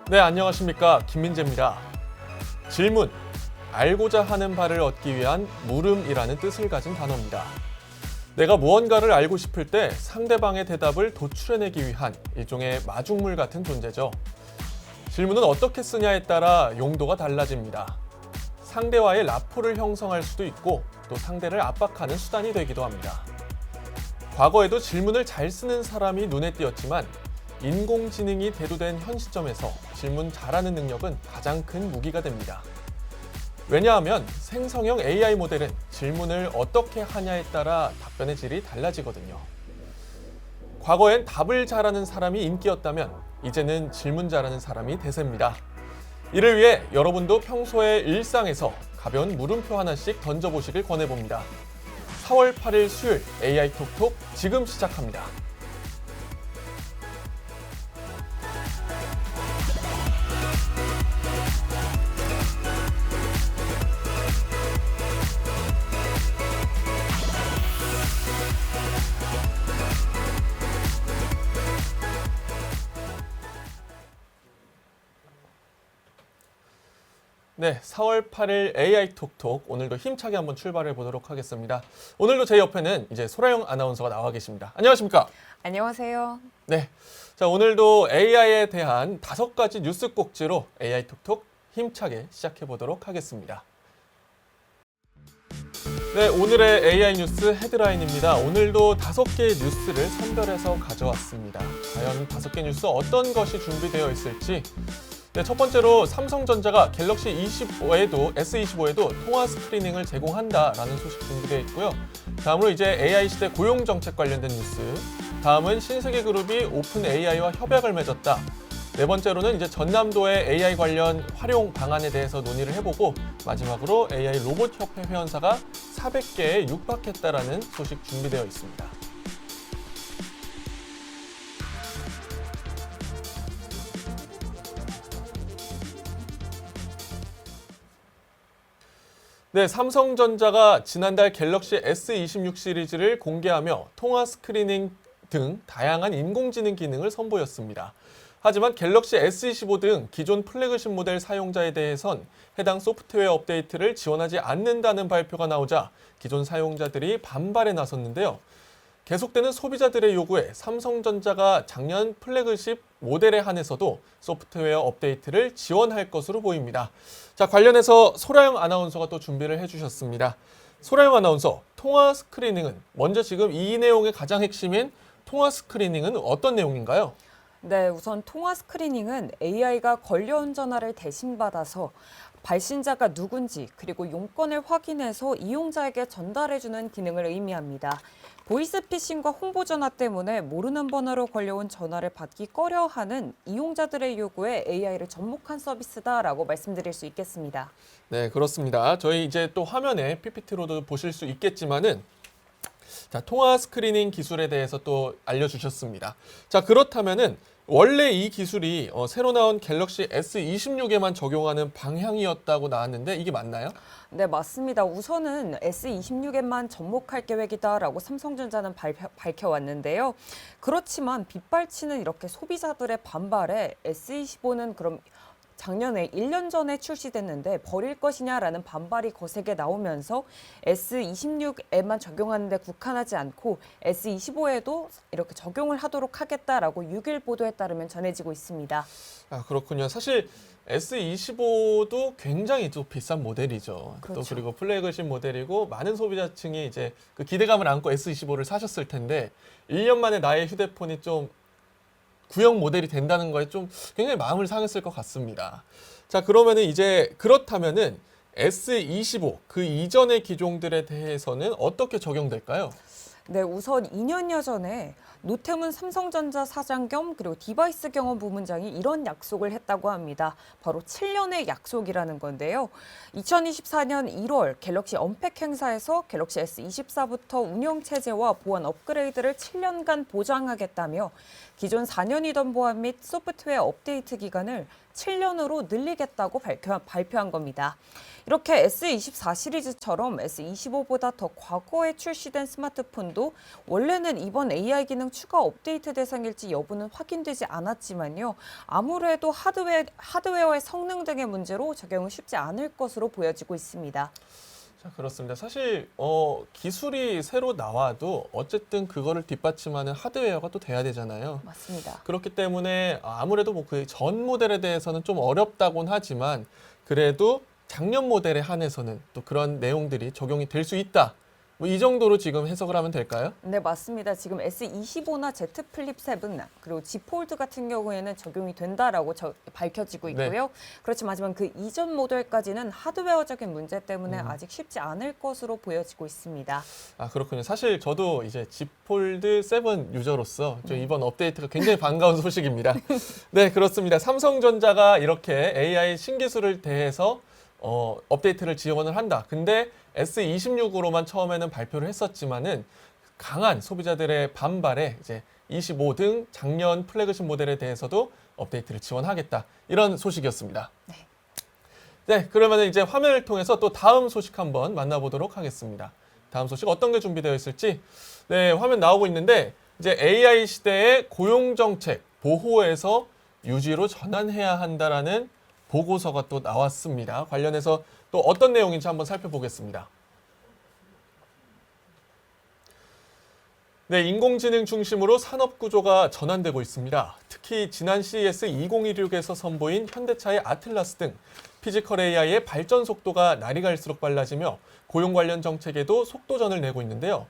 네, 안녕하십니까. 김민재입니다. 질문, 알고자 하는 바를 얻기 위한 물음이라는 뜻을 가진 단어입니다. 내가 무언가를 알고 싶을 때 상대방의 대답을 도출해내기 위한 일종의 마중물 같은 존재죠. 질문은 어떻게 쓰냐에 따라 용도가 달라집니다. 상대와의 라포를 형성할 수도 있고 또 상대를 압박하는 수단이 되기도 합니다. 과거에도 질문을 잘 쓰는 사람이 눈에 띄었지만 인공지능이 대두된 현 시점에서 질문 잘하는 능력은 가장 큰 무기가 됩니다. 왜냐하면 생성형 AI 모델은 질문을 어떻게 하냐에 따라 답변의 질이 달라지거든요. 과거엔 답을 잘하는 사람이 인기였다면 이제는 질문 잘하는 사람이 대세입니다. 이를 위해 여러분도 평소의 일상에서 가벼운 물음표 하나씩 던져보시길 권해봅니다. 4월 8일 수요일 AI 톡톡 지금 시작합니다. 네, 4월 8일 AI 톡톡 오늘도 힘차게 한번 출발해 보도록 하겠습니다. 오늘도 제 옆에는 이제 소라영 아나운서가 나와 계십니다. 안녕하십니까? 안녕하세요. 네, 자 오늘도 AI에 대한 5가지 뉴스 꼭지로 AI 톡톡 힘차게 시작해 보도록 하겠습니다. 네, 오늘의 AI 뉴스 헤드라인입니다. 오늘도 5개의 뉴스를 선별해서 가져왔습니다. 과연 5개 뉴스 어떤 것이 준비되어 있을지. 네, 첫 번째로 삼성전자가 갤럭시 S25에도 통화 스크리닝을 제공한다라는 소식 준비되어 있고요. 다음으로 이제 AI 시대 고용 정책 관련된 뉴스. 다음은 신세계그룹이 오픈 AI와 협약을 맺었다. 네 번째로는 이제 전남도의 AI 관련 활용 방안에 대해서 논의를 해보고 마지막으로 AI 로봇 협회 회원사가 400개에 육박했다라는 소식 준비되어 있습니다. 네, 삼성전자가 지난달 갤럭시 S26 시리즈를 공개하며 통화 스크리닝 등 다양한 인공지능 기능을 선보였습니다. 하지만 갤럭시 S25 등 기존 플래그십 모델 사용자에 대해선 해당 소프트웨어 업데이트를 지원하지 않는다는 발표가 나오자 기존 사용자들이 반발에 나섰는데요. 계속되는 소비자들의 요구에 삼성전자가 작년 플래그십 모델에 한해서도 소프트웨어 업데이트를 지원할 것으로 보입니다. 자, 관련해서 소라영 아나운서가 또 준비를 해주셨습니다. 소라영 아나운서, 통화 스크리닝은 먼저 지금 이 내용의 가장 핵심인 통화 스크리닝은 어떤 내용인가요? 네, 우선 통화 스크리닝은 AI가 걸려온 전화를 대신 받아서 발신자가 누군지 그리고 용건을 확인해서 이용자에게 전달해주는 기능을 의미합니다. 보이스피싱과 홍보 전화 때문에 모르는 번호로 걸려온 전화를 받기 꺼려하는 이용자들의 요구에 AI를 접목한 서비스다라고 말씀드릴 수 있겠습니다. 네, 그렇습니다. 저희 이제 또 화면에 PPT로도 보실 수 있겠지만은 자, 통화 스크리닝 기술에 대해서 또 알려주셨습니다. 자, 그렇다면은 원래 이 기술이 새로 나온 갤럭시 S26에만 적용하는 방향이었다고 나왔는데 이게 맞나요? 네, 맞습니다. 우선은 S26에만 접목할 계획이다라고 삼성전자는 밝혀왔는데요. 그렇지만 빗발치는 이렇게 소비자들의 반발에 S25는 그럼 작년에 1년 전에 출시됐는데 버릴 것이냐라는 반발이 거세게 나오면서 S26에만 적용하는데 국한하지 않고 S25에도 이렇게 적용을 하도록 하겠다라고 6일 보도에 따르면 전해지고 있습니다. 아, 그렇군요. 사실 S25도 굉장히 또 비싼 모델이죠. 그렇죠. 또 그리고 플래그십 모델이고 많은 소비자층이 이제 그 기대감을 안고 S25를 사셨을 텐데 1년 만에 나의 휴대폰이 좀 구형 모델이 된다는 거에 좀 굉장히 마음을 상했을 것 같습니다. 자, 그러면은 이제 그렇다면은 S25 그 이전의 기종들에 대해서는 어떻게 적용될까요? 네, 우선 2년여 전에 노태문 삼성전자 사장 겸 그리고 디바이스 경험 부문장이 이런 약속을 했다고 합니다. 바로 7년의 약속이라는 건데요. 2024년 1월 갤럭시 언팩 행사에서 갤럭시 S24부터 운영체제와 보안 업그레이드를 7년간 보장하겠다며 기존 4년이던 보안 및 소프트웨어 업데이트 기간을 7년으로 늘리겠다고 발표한 겁니다. 이렇게 S24 시리즈처럼 S25보다 더 과거에 출시된 스마트폰도 원래는 이번 AI 기능 추가 업데이트 대상일지 여부는 확인되지 않았지만요. 아무래도 하드웨어의 성능 등의 문제로 적용은 쉽지 않을 것으로 보여지고 있습니다. 자, 그렇습니다. 사실 기술이 새로 나와도 어쨌든 그거를 뒷받침하는 하드웨어가 또 돼야 되잖아요. 맞습니다. 그렇기 때문에 아무래도 뭐 그 전 모델에 대해서는 좀 어렵다곤 하지만 그래도 작년 모델에 한해서는 또 그런 내용들이 적용이 될 수 있다. 뭐 이 정도로 지금 해석을 하면 될까요? 네, 맞습니다. 지금 S25나 Z 플립 7 그리고 Z 폴드 같은 경우에는 적용이 된다라고 밝혀지고 있고요. 하지만 그 이전 모델까지는 하드웨어적인 문제 때문에 아직 쉽지 않을 것으로 보여지고 있습니다. 아, 그렇군요. 사실 저도 이제 Z 폴드 7 유저로서 좀 이번 업데이트가 굉장히 반가운 소식입니다. 네, 그렇습니다. 삼성전자가 이렇게 AI 신기술을 대해서 업데이트를 지원을 한다. 근데 S26으로만 처음에는 발표를 했었지만은 강한 소비자들의 반발에 이제 25 등 작년 플래그십 모델에 대해서도 업데이트를 지원하겠다. 이런 소식이었습니다. 네, 그러면 이제 화면을 통해서 또 다음 소식 한번 만나보도록 하겠습니다. 다음 소식 어떤 게 준비되어 있을지. 네, 화면 나오고 있는데 이제 AI 시대의 고용 정책 보호에서 유지로 전환해야 한다라는 보고서가 또 나왔습니다. 관련해서 또 어떤 내용인지 한번 살펴보겠습니다. 네, 인공지능 중심으로 산업 구조가 전환되고 있습니다. 특히 지난 CES 2016에서 선보인 현대차의 아틀라스 등 피지컬 AI의 발전 속도가 날이 갈수록 빨라지며 고용 관련 정책에도 속도전을 내고 있는데요.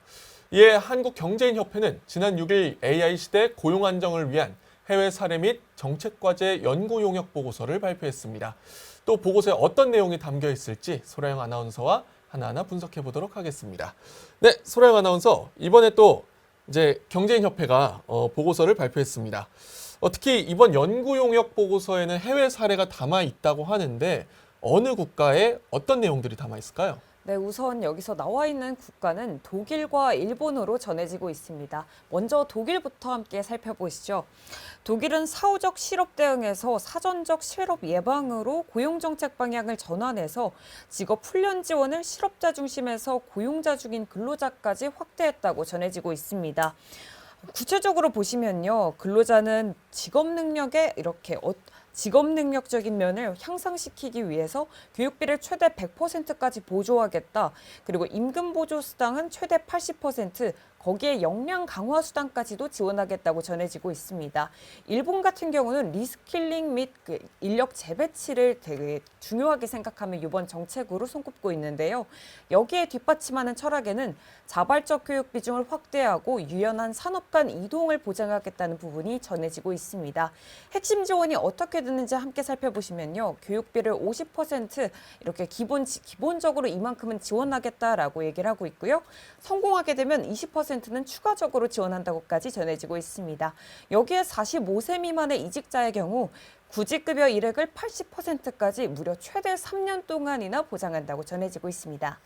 이에 한국경제인협회는 지난 6일 AI 시대 고용 안정을 위한 해외 사례 및 정책과제 연구 용역 보고서를 발표했습니다. 또 보고서에 어떤 내용이 담겨 있을지 소라영 아나운서와 하나하나 분석해 보도록 하겠습니다. 네, 소라영 아나운서, 이번에 또 이제 경제인협회가 보고서를 발표했습니다. 특히 이번 연구 용역 보고서에는 해외 사례가 담아 있다고 하는데 어느 국가에 어떤 내용들이 담아 있을까요? 네, 우선 여기서 나와 있는 국가는 독일과 일본으로 전해지고 있습니다. 먼저 독일부터 함께 살펴보시죠. 독일은 사후적 실업 대응에서 사전적 실업 예방으로 고용정책 방향을 전환해서 직업 훈련 지원을 실업자 중심에서 고용자 중인 근로자까지 확대했다고 전해지고 있습니다. 구체적으로 보시면요, 근로자는 직업 능력적인 면을 향상시키기 위해서 교육비를 최대 100%까지 보조하겠다. 그리고 임금 보조 수당은 최대 80%, 거기에 역량 강화 수당까지도 지원하겠다고 전해지고 있습니다. 일본 같은 경우는 리스킬링 및 인력 재배치를 되게 중요하게 생각하며 이번 정책으로 손꼽고 있는데요. 여기에 뒷받침하는 철학에는 자발적 교육 비중을 확대하고 유연한 산업 간 이동을 보장하겠다는 부분이 전해지고 있습니다. 핵심 지원이 어떻게 되는지 함께 살펴보시면요. 교육비를 50% 이렇게 기본적으로 이만큼은 지원하겠다라고 얘기를 하고 있고요. 성공하게 되면 20%는 추가적으로 지원한다고까지 전해지고 있습니다. 여기에 45세 미만의 이직자의 경우 구직급여 일액을 80%까지 무려 최대 3년 동안이나 보장한다고 전해지고 있습니다.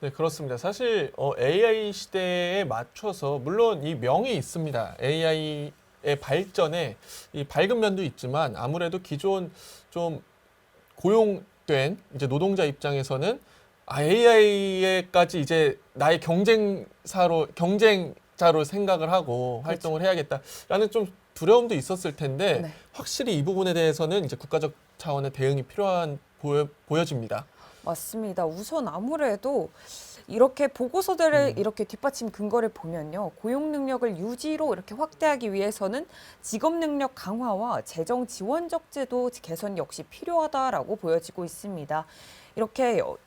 네, 그렇습니다. 사실 AI 시대에 맞춰서 물론 이 명이 있습니다. AI의 발전에 이 밝은 면도 있지만 아무래도 기존 좀 고용된 이제 노동자 입장에서는 AI에까지 이제 나의 경쟁자로 생각을 하고 활동을 해야겠다라는 좀 두려움도 있었을 텐데 네. 확실히 이 부분에 대해서는 이제 국가적 차원의 대응이 필요한 보여집니다. 맞습니다. 우선 아무래도 이렇게 보고서들을 이렇게 뒷받침 근거를 보면요. 고용 능력을 유지로 이렇게 확대하기 위해서는 직업 능력 강화와 재정 지원적 제도 개선 역시 필요하다라고 보여지고 있습니다.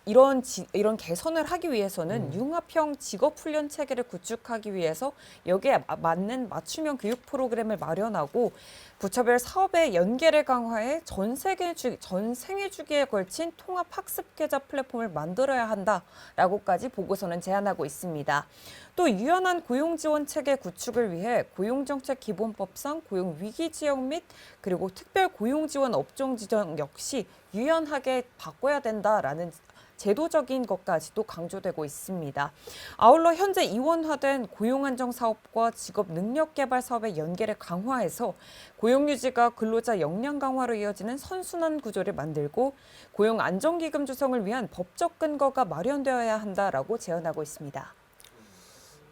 이런 개선을 하기 위해서는 융합형 직업 훈련 체계를 구축하기 위해서 여기에 맞는 맞춤형 교육 프로그램을 마련하고 부처별 사업의 연계를 강화해 전 생애 주기에 걸친 통합 학습 계좌 플랫폼을 만들어야 한다라고까지 보고서는 제안하고 있습니다. 또 유연한 고용 지원 체계 구축을 위해 고용정책 기본법상 고용 위기 지역 및 그리고 특별 고용 지원 업종 지정 역시 유연하게 바꿔야 된다라는 제도적인 것까지도 강조되고 있습니다. 아울러 현재 이원화된 고용안정사업과 직업능력개발 사업의 연계를 강화해서 고용유지가 근로자 역량 강화로 이어지는 선순환 구조를 만들고 고용안정기금 조성을 위한 법적 근거가 마련되어야 한다라고 제언하고 있습니다.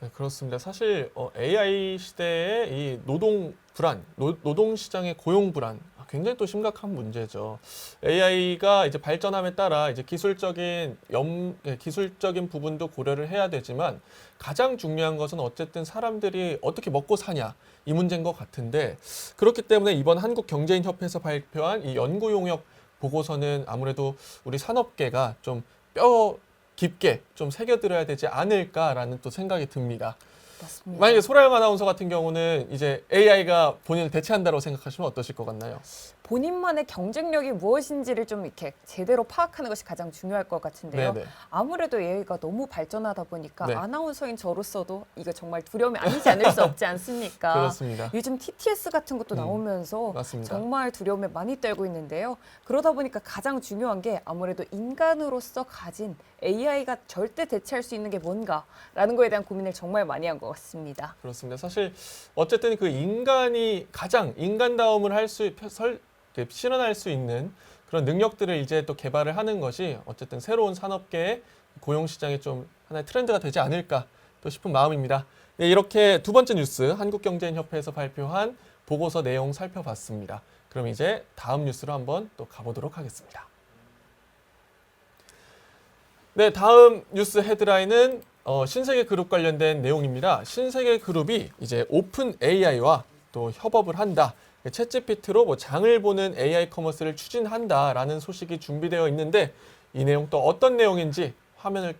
네, 그렇습니다. 사실 AI 시대의 이 노동 불안, 노동 시장의 고용 불안 굉장히 또 심각한 문제죠. AI가 이제 발전함에 따라 이제 기술적인 부분도 고려를 해야 되지만 가장 중요한 것은 어쨌든 사람들이 어떻게 먹고 사냐 이 문제인 것 같은데 그렇기 때문에 이번 한국경제인협회에서 발표한 이 연구 용역 보고서는 아무래도 우리 산업계가 좀 뼈 깊게 좀 새겨들어야 되지 않을까라는 또 생각이 듭니다. 맞습니다. 만약에 소라영 아나운서 같은 경우는 이제 AI가 본인을 대체한다고 생각하시면 어떠실 것 같나요? 본인만의 경쟁력이 무엇인지를 좀 이렇게 제대로 파악하는 것이 가장 중요할 것 같은데요. 네네. 아무래도 AI가 너무 발전하다 보니까 네. 아나운서인 저로서도 이거 정말 두려움이 아니지 않을 수 없지 않습니까? 그렇습니다. 요즘 TTS 같은 것도 나오면서 맞습니다. 정말 두려움에 많이 떨고 있는데요. 그러다 보니까 가장 중요한 게 아무래도 인간으로서 가진 AI가 절대 대체할 수 있는 게 뭔가라는 거에 대한 고민을 정말 많이 한 것 같습니다. 그렇습니다. 사실 어쨌든 그 인간이 가장 인간다움을 실현할 수 있는 그런 능력들을 이제 또 개발을 하는 것이 어쨌든 새로운 산업계의 고용 시장의 좀 하나의 트렌드가 되지 않을까 또 싶은 마음입니다. 네, 이렇게 두 번째 뉴스 한국경제인협회에서 발표한 보고서 내용 살펴봤습니다. 그럼 이제 다음 뉴스로 한번 또 가보도록 하겠습니다. 네, 다음 뉴스 헤드라인은 신세계그룹 관련된 내용입니다. 신세계그룹이 이제 오픈 AI와 또 협업을 한다. 챗GPT로 뭐 장을 보는 AI 커머스를 추진한다라는 소식이 준비되어 있는데 이 내용 또 어떤 내용인지 화면을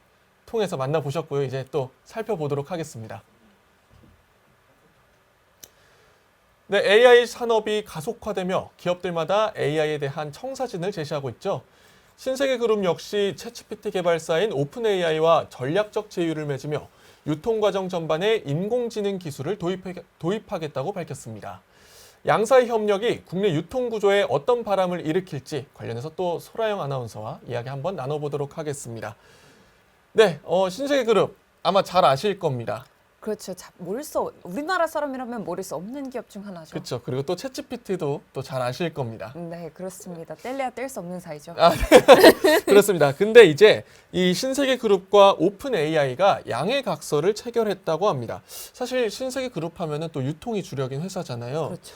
통해서 만나보셨고요. 이제 또 살펴보도록 하겠습니다. 네, AI 산업이 가속화되며 기업들마다 AI에 대한 청사진을 제시하고 있죠. 신세계그룹 역시 챗GPT 개발사인 오픈AI와 전략적 제휴를 맺으며 유통과정 전반에 인공지능 기술을 도입하겠다고 밝혔습니다. 양사의 협력이 국내 유통구조에 어떤 바람을 일으킬지 관련해서 또 소라영 아나운서와 이야기 한번 나눠보도록 하겠습니다. 네, 신세계그룹 아마 잘 아실 겁니다. 그렇죠. 우리나라 사람이라면 모를 수 없는 기업 중 하나죠. 그렇죠. 그리고 또 챗GPT도 또 잘 아실 겁니다. 네, 그렇습니다. 뗄래야 뗄 수 없는 사이죠. 그렇습니다. 근데 이제 이 신세계그룹과 오픈AI가 양해각서를 체결했다고 합니다. 사실 신세계그룹 하면은 또 유통이 주력인 회사잖아요. 그렇죠.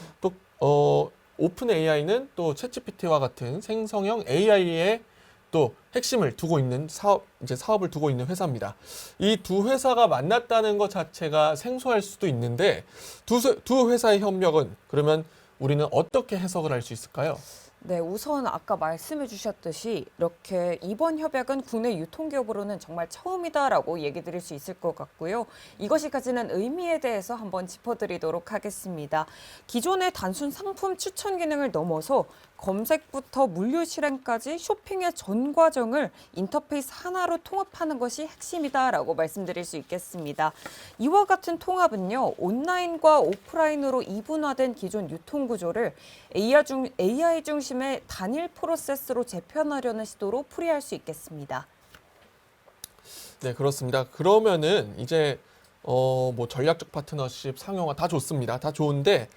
또 오픈AI는 또 챗GPT와 같은 생성형 AI의 또 핵심을 두고 있는 사업을 두고 있는 회사입니다. 이 두 회사가 만났다는 것 자체가 생소할 수도 있는데 두 회사의 협력은 그러면 우리는 어떻게 해석을 할 수 있을까요? 네, 우선 아까 말씀해 주셨듯이 이렇게 이번 협약은 국내 유통기업으로는 정말 처음이다라고 얘기 드릴 수 있을 것 같고요. 이것이 가지는 의미에 대해서 한번 짚어드리도록 하겠습니다. 기존의 단순 상품 추천 기능을 넘어서 검색부터 물류 실행까지 쇼핑의 전 과정을 인터페이스 하나로 통합하는 것이 핵심이다라고 말씀드릴 수 있겠습니다. 이와 같은 통합은요, 온라인과 오프라인으로 이분화된 기존 유통 구조를 AI 중심의 단일 프로세스로 재편하려는 시도로 풀이할 수 있겠습니다. 네, 그렇습니다. 그러면은 이제 뭐 전략적 파트너십, 상용화 다 좋습니다. 다 좋은데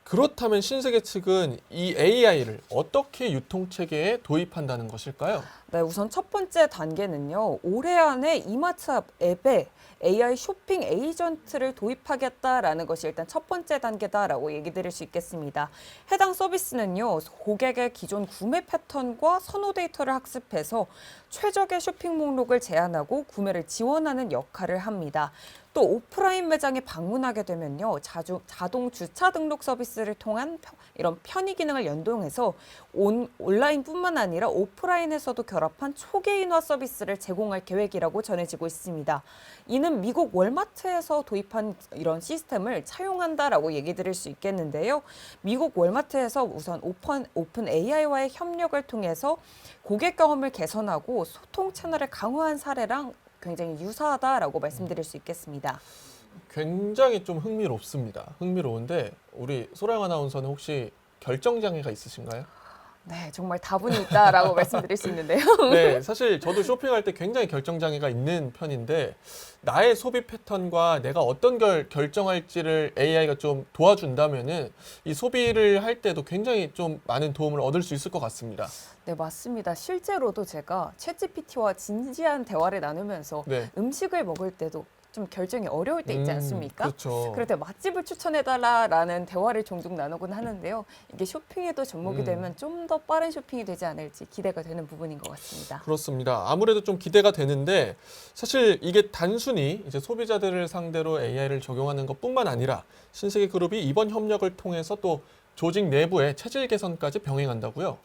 그렇다면 신세계 측은 이 AI를 어떻게 유통 체계에 도입한다는 것일까요? 네, 우선 첫 번째 단계는요. 올해 안에 이마트 앱에 AI 쇼핑 에이전트를 도입하겠다라는 것이 일단 첫 번째 단계다라고 얘기 드릴 수 있겠습니다. 해당 서비스는요. 고객의 기존 구매 패턴과 선호 데이터를 학습해서 최적의 쇼핑 목록을 제안하고 구매를 지원하는 역할을 합니다. 또 오프라인 매장에 방문하게 되면요. 자동 주차 등록 서비스를 통한 이런 편의 기능을 연동해서 온라인뿐만 아니라 오프라인에서도 결합한 초개인화 서비스를 제공할 계획이라고 전해지고 있습니다. 이는 미국 월마트에서 도입한 이런 시스템을 차용한다라고 얘기 드릴 수 있겠는데요. 미국 월마트에서 우선 오픈 AI와의 협력을 통해서 고객 경험을 개선하고 소통 채널을 강화한 사례랑 굉장히 유사하다라고 말씀드릴 수 있겠습니다. 굉장히 좀 흥미롭습니다. 흥미로운데 우리 소라영 아나운서는 혹시 결정장애가 있으신가요? 네, 정말 다분히 있다라고 말씀드릴 수 있는데요. 네, 사실 저도 쇼핑할 때 굉장히 결정장애가 있는 편인데 나의 소비 패턴과 내가 어떤 걸 결정할지를 AI가 좀 도와준다면은 이 소비를 할 때도 굉장히 좀 많은 도움을 얻을 수 있을 것 같습니다. 네, 맞습니다. 실제로도 제가 챗GPT와 진지한 대화를 나누면서 네. 음식을 먹을 때도 좀 결정이 어려울 때 있지 않습니까? 그렇죠. 그럴 때 맛집을 추천해달라라는 대화를 종종 나누곤 하는데요. 이게 쇼핑에도 접목이 되면 좀 더 빠른 쇼핑이 되지 않을지 기대가 되는 부분인 것 같습니다. 그렇습니다. 아무래도 좀 기대가 되는데 사실 이게 단순히 이제 소비자들을 상대로 AI를 적용하는 것뿐만 아니라 신세계그룹이 이번 협력을 통해서 또 조직 내부의 체질 개선까지 병행한다고요?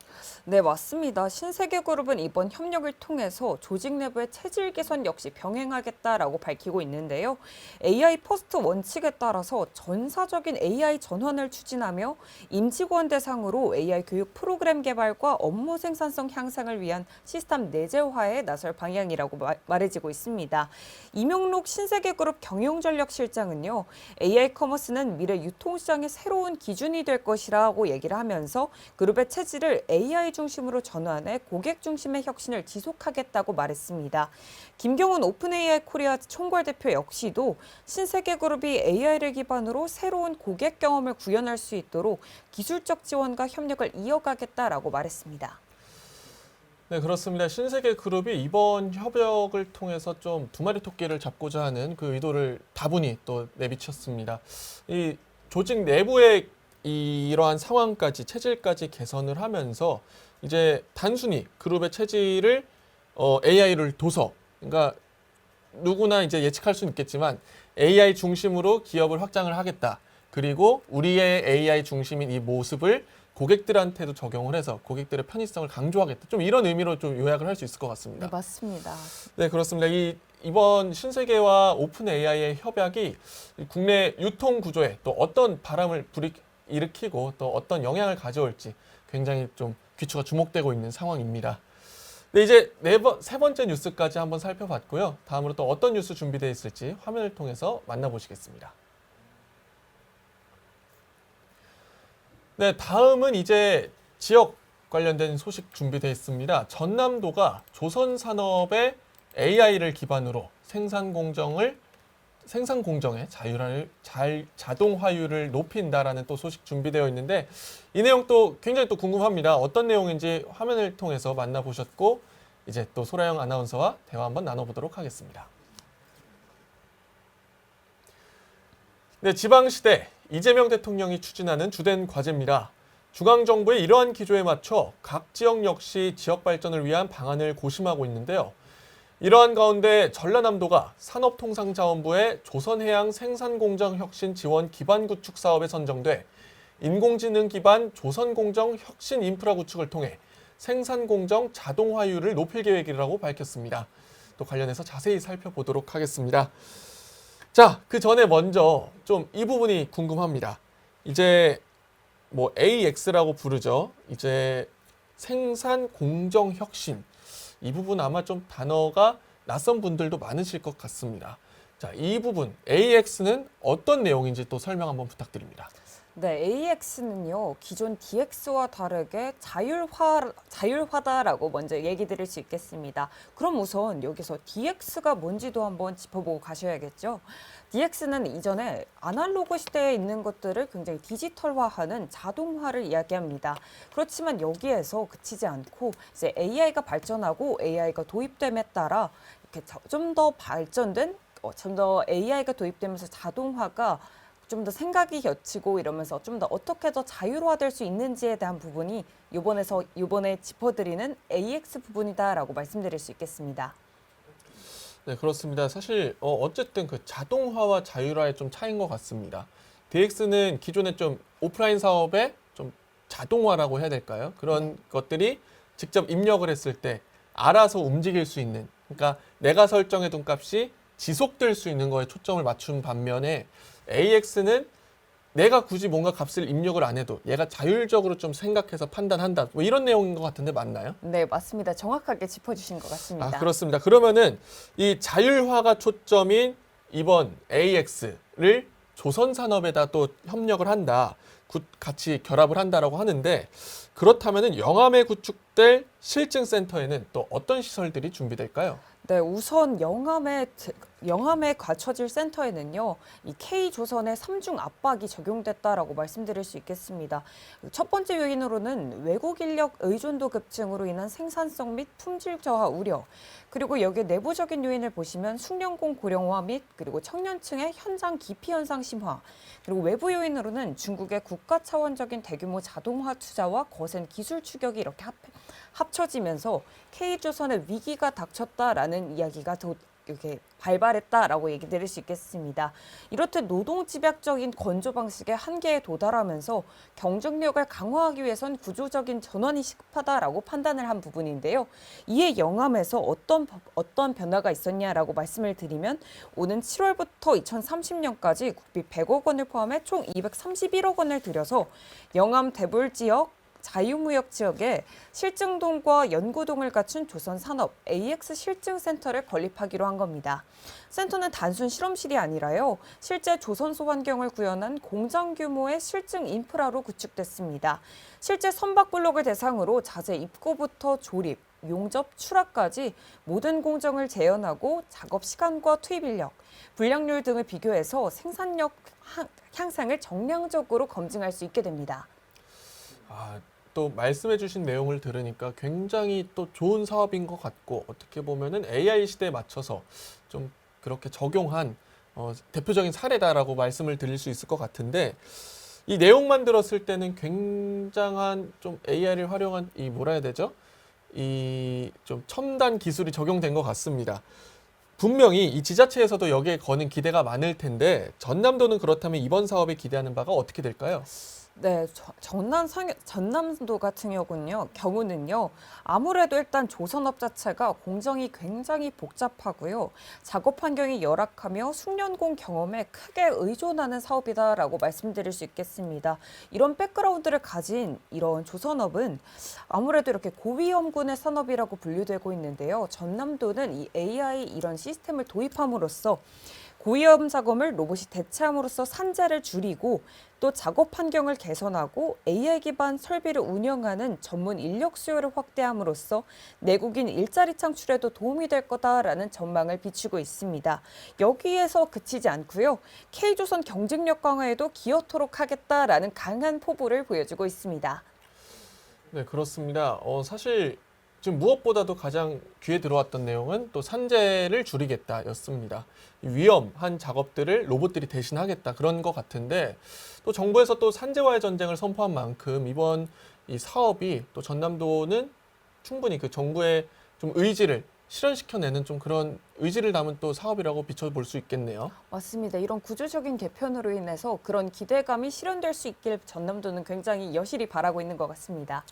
네, 맞습니다. 신세계그룹은 이번 협력을 통해서 조직 내부의 체질 개선 역시 병행하겠다라고 밝히고 있는데요. AI 퍼스트 원칙에 따라서 전사적인 AI 전환을 추진하며 임직원 대상으로 AI 교육 프로그램 개발과 업무 생산성 향상을 위한 시스템 내재화에 나설 방향이라고 말해지고 있습니다. 이명록 신세계그룹 경영전략실장은요, AI 커머스는 미래 유통시장의 새로운 기준이 될 것이라고 얘기를 하면서 그룹의 체질을 AI 중심으로 전환해 고객 중심의 혁신을 지속하겠다고 말했습니다. 김경훈 오픈 AI 코리아 총괄 대표 역시도 신세계그룹이 AI를 기반으로 새로운 고객 경험을 구현할 수 있도록 기술적 지원과 협력을 이어가겠다라고 말했습니다. 네, 그렇습니다. 신세계그룹이 이번 협약을 통해서 좀 두 마리 토끼를 잡고자 하는 그 의도를 다분히 또 내비쳤습니다. 이 조직 내부의 이러한 상황까지 체질까지 개선을 하면서 이제 단순히 그룹의 체질을 AI를 둬서 그러니까 누구나 이제 예측할 수는 있겠지만 AI 중심으로 기업을 확장을 하겠다. 그리고 우리의 AI 중심인 이 모습을 고객들한테도 적용을 해서 고객들의 편의성을 강조하겠다. 좀 이런 의미로 좀 요약을 할 수 있을 것 같습니다. 네, 맞습니다. 네, 그렇습니다. 이번 신세계와 오픈 AI의 협약이 국내 유통 구조에 또 어떤 바람을 일으키고 또 어떤 영향을 가져올지 굉장히 좀 귀추가 주목되고 있는 상황입니다. 네, 이제 세 번째 뉴스까지 한번 살펴봤고요. 다음으로 또 어떤 뉴스 준비되어 있을지 화면을 통해서 만나보시겠습니다. 네, 다음은 이제 지역 관련된 소식 준비되어 있습니다. 전남도가 조선산업의 AI를 기반으로 생산 공정의 자동화율을 높인다라는 또 소식 준비되어 있는데 이 내용 또 굉장히 또 궁금합니다. 어떤 내용인지 화면을 통해서 만나보셨고 이제 또 소라영 아나운서와 대화 한번 나눠보도록 하겠습니다. 네, 지방시대 이재명 대통령이 추진하는 주된 과제입니다. 중앙정부의 이러한 기조에 맞춰 각 지역 역시 지역 발전을 위한 방안을 고심하고 있는데요. 이러한 가운데 전라남도가 산업통상자원부의 조선해양 생산공정혁신 지원 기반 구축 사업에 선정돼 인공지능 기반 조선공정 혁신 인프라 구축을 통해 생산공정 자동화율을 높일 계획이라고 밝혔습니다. 또 관련해서 자세히 살펴보도록 하겠습니다. 자, 그 전에 먼저 좀 이 부분이 궁금합니다. 이제 뭐 AX라고 부르죠. 이제 생산공정혁신. 이 부분 아마 좀 단어가 낯선 분들도 많으실 것 같습니다. 자, 이 부분 AX는 어떤 내용인지 또 설명 한번 부탁드립니다. 네, AX는요, 기존 DX와 다르게 자율화다라고 먼저 얘기 드릴 수 있겠습니다. 그럼 우선 여기서 DX가 뭔지도 한번 짚어보고 가셔야겠죠. DX는 이전에 아날로그 시대에 있는 것들을 굉장히 디지털화하는 자동화를 이야기합니다. 그렇지만 여기에서 그치지 않고 이제 AI가 발전하고 AI가 도입됨에 따라 이렇게 좀 더 발전된, 좀 더 AI가 도입되면서 자동화가 좀 더 생각이 겹치고 이러면서 좀 더 어떻게 더 자율화될 수 있는지에 대한 부분이 이번에 짚어드리는 AX 부분이다라고 말씀드릴 수 있겠습니다. 네, 그렇습니다. 사실 어쨌든 그 자동화와 자율화의 좀 차이인 것 같습니다. DX는 기존에 좀 오프라인 사업의 좀 자동화라고 해야 될까요? 그런 것들이 직접 입력을 했을 때 알아서 움직일 수 있는, 그러니까 내가 설정해둔 값이 지속될 수 있는 거에 초점을 맞춘 반면에 AX는 내가 굳이 뭔가 값을 입력을 안 해도 얘가 자율적으로 좀 생각해서 판단한다. 뭐 이런 내용인 것 같은데 맞나요? 네, 맞습니다. 정확하게 짚어주신 것 같습니다. 아, 그렇습니다. 그러면은 이 자율화가 초점인 이번 AX를 조선산업에다 또 협력을 한다. 같이 결합을 한다라고 하는데 그렇다면 영암에 구축될 실증센터에는 또 어떤 시설들이 준비될까요? 네, 우선 영암에 갖춰질 센터에는요, 이 K조선의 삼중 압박이 적용됐다라고 말씀드릴 수 있겠습니다. 첫 번째 요인으로는 외국 인력 의존도 급증으로 인한 생산성 및 품질 저하 우려, 그리고 여기에 내부적인 요인을 보시면 숙련공 고령화 및 그리고 청년층의 현장 기피 현상 심화, 그리고 외부 요인으로는 중국의 국가 차원적인 대규모 자동화 투자와 거센 기술 추격이 이렇게 합쳐지면서 K조선의 위기가 닥쳤다라는 이야기가 이렇게 발발했다라고 얘기 드릴 수 있겠습니다. 이렇듯 노동 집약적인 건조 방식의 한계에 도달하면서 경쟁력을 강화하기 위해선 구조적인 전환이 시급하다라고 판단을 한 부분인데요. 이에 영암에서 어떤 변화가 있었냐라고 말씀을 드리면 오는 7월부터 2030년까지 국비 100억 원을 포함해 총 231억 원을 들여서 영암 대불 지역 자유무역 지역에 실증동과 연구동을 갖춘 조선산업 AX 실증센터를 건립하기로 한 겁니다. 센터는 단순 실험실이 아니라요, 실제 조선소 환경을 구현한 공장 규모의 실증 인프라로 구축됐습니다. 실제 선박 블록을 대상으로 자재 입고부터 조립, 용접, 출하까지 모든 공정을 재현하고 작업 시간과 투입 인력, 불량률 등을 비교해서 생산력 향상을 정량적으로 검증할 수 있게 됩니다. 또 말씀해 주신 내용을 들으니까 굉장히 또 좋은 사업인 것 같고, 어떻게 보면은 AI 시대에 맞춰서 좀 그렇게 적용한 대표적인 사례다라고 말씀을 드릴 수 있을 것 같은데, 이 내용만 들었을 때는 굉장한 좀 AI를 활용한 이 뭐라 해야 되죠? 이 좀 첨단 기술이 적용된 것 같습니다. 분명히 이 지자체에서도 여기에 거는 기대가 많을 텐데, 전남도는 그렇다면 이번 사업에 기대하는 바가 어떻게 될까요? 네, 전남도 같은 경우는요, 아무래도 일단 조선업 자체가 공정이 굉장히 복잡하고요, 작업 환경이 열악하며 숙련공 경험에 크게 의존하는 사업이다라고 말씀드릴 수 있겠습니다. 이런 백그라운드를 가진 이런 조선업은 아무래도 이렇게 고위험군의 산업이라고 분류되고 있는데요. 전남도는 이 AI 이런 시스템을 도입함으로써 고위험 작업을 로봇이 대체함으로써 산재를 줄이고 또 작업 환경을 개선하고 AI 기반 설비를 운영하는 전문 인력 수요를 확대함으로써 내국인 일자리 창출에도 도움이 될 거다라는 전망을 비추고 있습니다. 여기에서 그치지 않고요, K조선 경쟁력 강화에도 기여토록 하겠다라는 강한 포부를 보여주고 있습니다. 네, 그렇습니다. 사실 지금 무엇보다도 가장 귀에 들어왔던 내용은 또 산재를 줄이겠다였습니다. 위험한 작업들을 로봇들이 대신하겠다, 그런 것 같은데, 또 정부에서 또 산재와의 전쟁을 선포한 만큼 이번 이 사업이 또 전남도는 충분히 그 정부의 좀 의지를 실현시켜내는 좀 그런 의지를 담은 또 사업이라고 비춰볼 수 있겠네요. 맞습니다. 이런 구조적인 개편으로 인해서 그런 기대감이 실현될 수 있길 전남도는 굉장히 여실히 바라고 있는 것 같습니다.